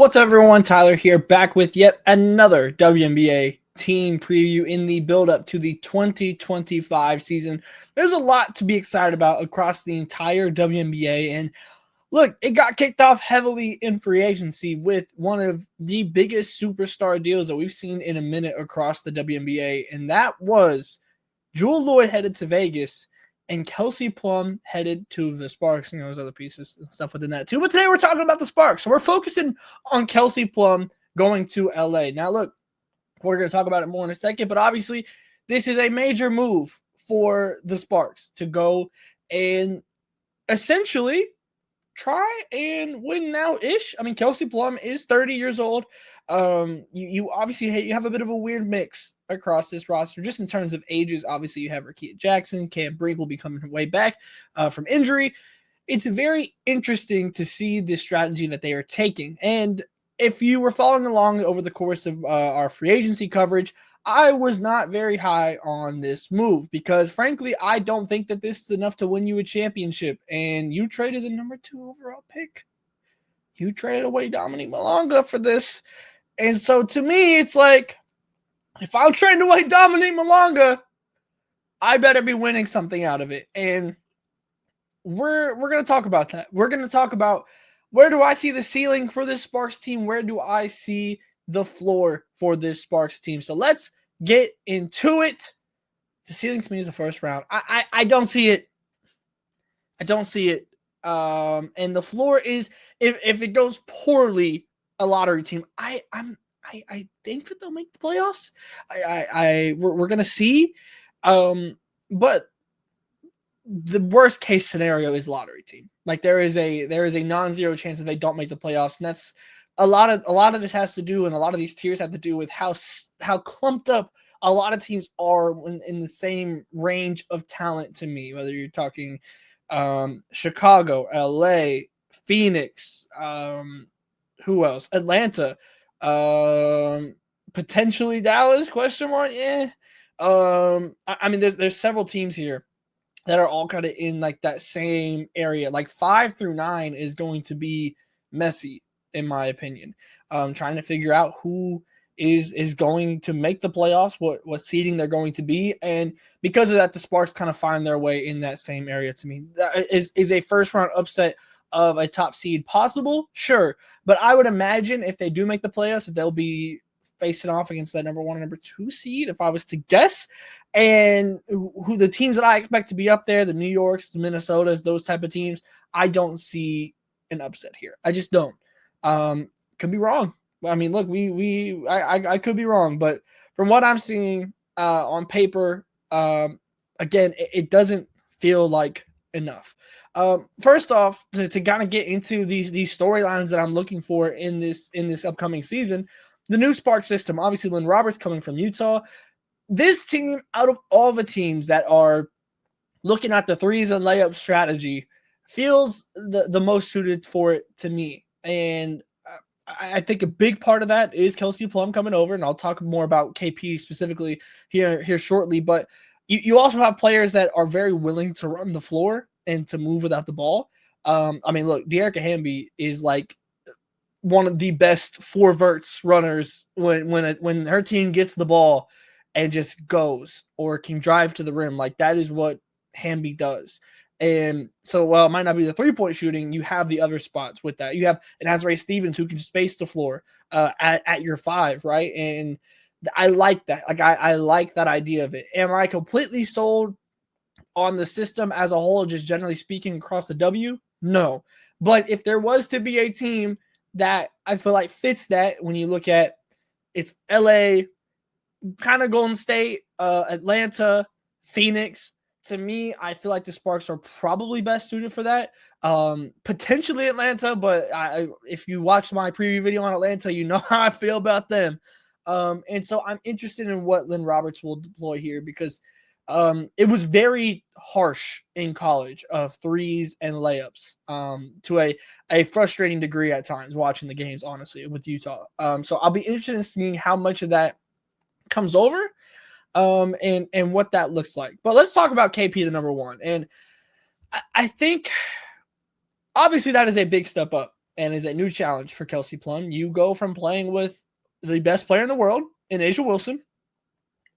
What's up, everyone? Tyler here, back with yet another WNBA team preview in the build-up to the 2025 season. There's a lot to be excited about across the entire WNBA, and look, it got kicked off heavily in free agency with one of the biggest superstar deals that we've seen in a minute across the WNBA, and that was Jewel Lloyd headed to Vegas and Kelsey Plum headed to the Sparks. There's other pieces and stuff within that too. But today we're talking about the Sparks. So we're focusing on Kelsey Plum going to LA. Now, look, we're going to talk about it more in a second, but obviously this is a major move for the Sparks to go and essentially try and win now-ish. I mean, Kelsey Plum is 30 years old. You obviously you have a bit of a weird mix across this roster, just in terms of ages. Obviously, you have Rakia Jackson, Cam Brink will be coming way back from injury. It's very interesting to see the strategy that they are taking. And if you were following along over the course of our free agency coverage, I was not very high on this move because, frankly, I don't think that this is enough to win you a championship. And you traded the number 2 overall pick. You traded away Dominique Malonga for this. And so, to me, it's like, if I'm trading away Dominique Malonga, I better be winning something out of it. And we're going to talk about that. We're going to talk about, where do I see the ceiling for this Sparks team? Where do I see the floor for this Sparks team? So let's get into it. The ceiling to me is the first round. I don't see it. I don't see it. And the floor is, if it goes poorly, a lottery team. I think that they'll make the playoffs. We're gonna see. But the worst case scenario is lottery team. Like there is a non-zero chance that they don't make the playoffs, and that's a lot of this has to do, and a lot of these tiers have to do with how clumped up a lot of teams are in the same range of talent to me. Whether you're talking Chicago, LA, Phoenix, who else? Atlanta, potentially Dallas? Question mark? Yeah. I mean, there's several teams here that are all kind of in like that same area. Like 5 through 9 is going to be messy, in my opinion. Trying to figure out who is going to make the playoffs, what seeding they're going to be, and because of that, the Sparks kind of find their way in that same area. To me, that is a first round upset of a top seed possible? Sure. But I would imagine if they do make the playoffs, that they'll be facing off against that number 1 and number 2 seed, if I was to guess. And who the teams that I expect to be up there, the New Yorks, the Minnesotas, those type of teams, I don't see an upset here. I just don't. Could be wrong. I mean, look, I could be wrong, but from what I'm seeing on paper, again, it doesn't feel like enough. First off, to kind of get into these storylines that I'm looking for in this upcoming season, the new Spark system. Obviously, Lynn Roberts coming from Utah. This team, out of all the teams that are looking at the threes and layup strategy, feels the most suited for it to me. And I think a big part of that is Kelsey Plum coming over, and I'll talk more about KP specifically here shortly. But you also have players that are very willing to run the floor and to move without the ball. I mean, look, Dearica Hamby is like one of the best forwards runners when her team gets the ball and just goes or can drive to the rim. Like that is what Hamby does. And so, while it might not be the 3-point shooting, you have the other spots with that. You have an Azrae Stevens who can space the floor at your 5, right? And I like that. Like I like that idea of it. Am I completely sold on the system as a whole, just generally speaking across the W? No. But if there was to be a team that I feel like fits that, when you look at it's LA, kind of Golden State, Atlanta, Phoenix. To me, I feel like the Sparks are probably best suited for that. Potentially Atlanta, but if you watched my preview video on Atlanta, you know how I feel about them. And so I'm interested in what Lynn Roberts will deploy here because it was very harsh in college of threes and layups to a frustrating degree at times watching the games, honestly, with Utah. So I'll be interested in seeing how much of that comes over and what that looks like. But let's talk about KP, the number 1. And I think obviously that is a big step up and is a new challenge for Kelsey Plum. You go from playing with the best player in the world in Asia Wilson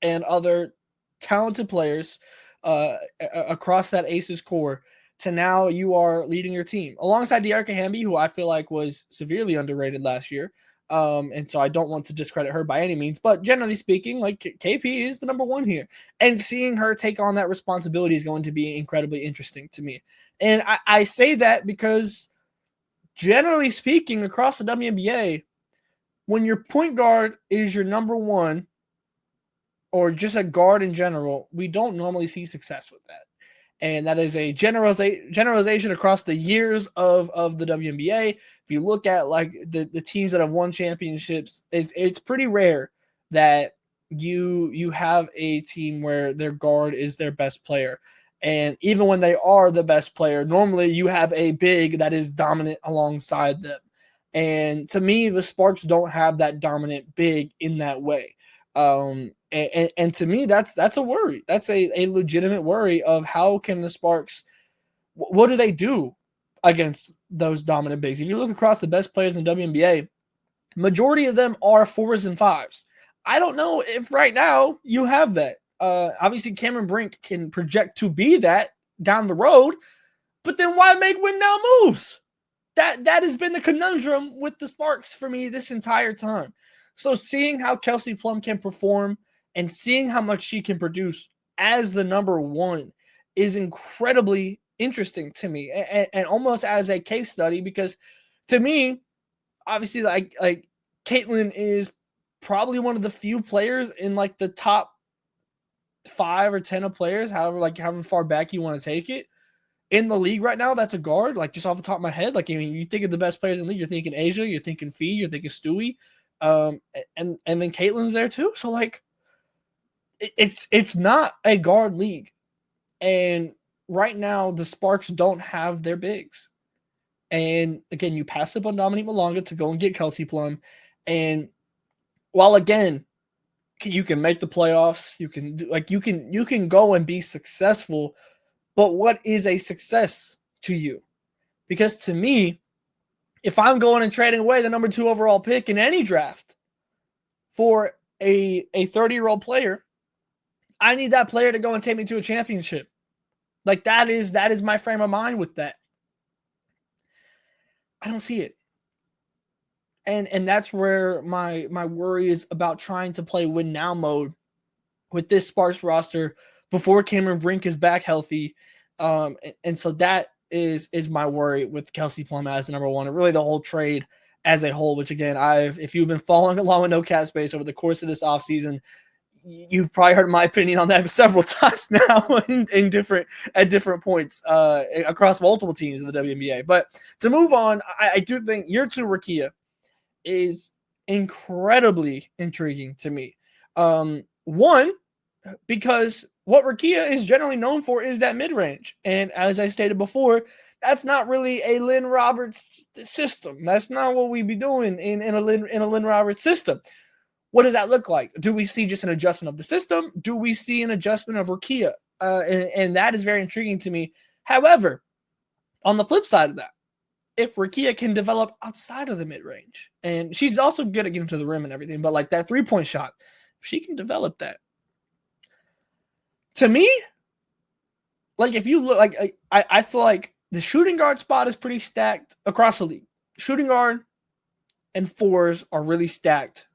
and other talented players across that Aces core to now you are leading your team alongside Dearica Hamby, who I feel like was severely underrated last year. And so I don't want to discredit her by any means, but generally speaking, like KP is the number one here, and seeing her take on that responsibility is going to be incredibly interesting to me. And I say that because generally speaking, across the WNBA, when your point guard is your number one, or just a guard in general, we don't normally see success with that. And that is a generalization across the years of the WNBA. If you look at like the teams that have won championships, it's pretty rare that you have a team where their guard is their best player. And even when they are the best player, normally you have a big that is dominant alongside them. And to me, the Sparks don't have that dominant big in that way. And to me, that's a worry. That's a legitimate worry of how can the Sparks, what do they do against those dominant bigs? If you look across the best players in WNBA, majority of them are 4s and 5s. I don't know if right now you have that. Obviously, Cameron Brink can project to be that down the road, but then why make win now moves? That has been the conundrum with the Sparks for me this entire time. So seeing how Kelsey Plum can perform and seeing how much she can produce as the number one is incredibly interesting to me, and almost as a case study, because to me, obviously, like Caitlin is probably one of the few players in like the top 5 or 10 of players, however far back you want to take it, in the league right now. That's a guard, like just off the top of my head. Like, I mean, you think of the best players in the league, you're thinking Asia, you're thinking Fee, you're thinking Stewie, and then Caitlin's there too. So like, it's not a guard league, and right now the Sparks don't have their bigs. And again, you pass up on Dominique Malonga to go and get Kelsey Plum, and while again, you can make the playoffs, you can go and be successful, but what is a success to you? Because to me, if I'm going and trading away the number 2 overall pick in any draft for a 30-year-old player, I need that player to go and take me to a championship. Like that is my frame of mind with that. I don't see it. And that's where my worry is about trying to play win now mode with this Sparks roster before Cameron Brink is back healthy. And so that is my worry with Kelsey Plum as the number one, and really the whole trade as a whole, which again, if you've been following along with No Cap Space over the course of this offseason, you've probably heard my opinion on that several times now at different points across multiple teams in the WNBA. But to move on, I do think year 2 Rakia is incredibly intriguing to me. One, because what Rakia is generally known for is that mid-range. And as I stated before, that's not really a Lynn Roberts system. That's not what we be doing in a Lynn Roberts system. What does that look like? Do we see just an adjustment of the system? Do we see an adjustment of Rakia? And that is very intriguing to me. However, on the flip side of that, if Rakia can develop outside of the mid-range, and she's also good at getting to the rim and everything, but like that 3-point shot, if she can develop that, to me, like if you look, like I feel like the shooting guard spot is pretty stacked across the league. Shooting guard and 4s are really stacked.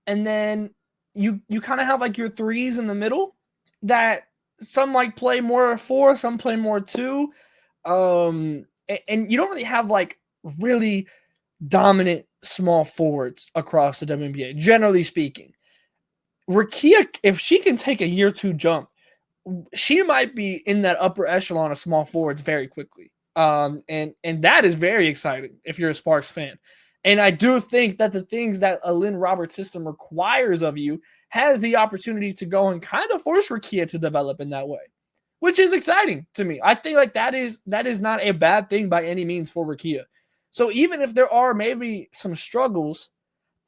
And then you kind of have like your 3s in the middle that some like play more 4, some play more 2. And you don't really have like really dominant small forwards across the WNBA, generally speaking. Rakia, if she can take a year 2 jump, she might be in that upper echelon of small forwards very quickly. And that is very exciting if you're a Sparks fan. And I do think that the things that a Lynn Roberts system requires of you has the opportunity to go and kind of force Rakia to develop in that way, which is exciting to me. I think like that is not a bad thing by any means for Rakia. So even if there are maybe some struggles,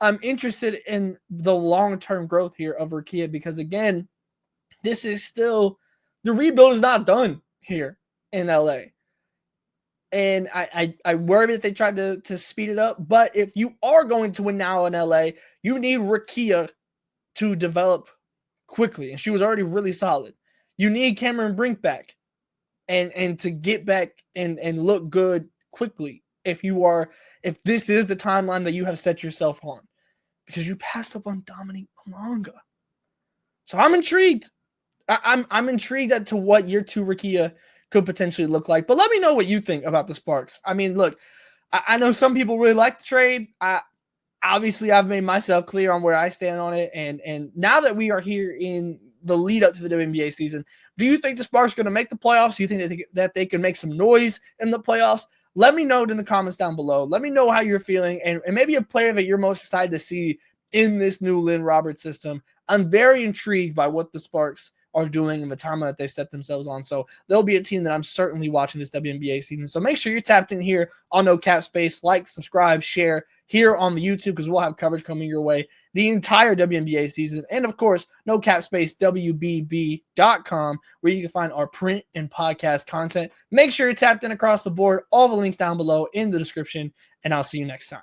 I'm interested in the long-term growth here of Rakia, because again, this is still, the rebuild is not done here in LA. And I worry that they tried to speed it up. But if you are going to win now in LA, you need Rakia to develop quickly. And she was already really solid. You need Cameron Brink back and to get back and look good quickly if this is the timeline that you have set yourself on. Because you passed up on Dominique Malonga. So I'm intrigued. I'm intrigued as to what year 2 Rakia could potentially look like. But let me know what you think about the Sparks. I mean, look, I know some people really like the trade. Obviously, I've made myself clear on where I stand on it. And now that we are here in the lead up to the WNBA season, do you think the Sparks are going to make the playoffs? Do you think that they can make some noise in the playoffs? Let me know in the comments down below. Let me know how you're feeling and maybe a player that you're most excited to see in this new Lynn Roberts system. I'm very intrigued by what the Sparks are doing and the timeline that they've set themselves on. So they'll be a team that I'm certainly watching this WNBA season. So make sure you're tapped in here on No Cap Space. Like, subscribe, share here on the YouTube because we'll have coverage coming your way the entire WNBA season. And of course, No Cap Space, WBB.com, where you can find our print and podcast content. Make sure you're tapped in across the board. All the links down below in the description, and I'll see you next time.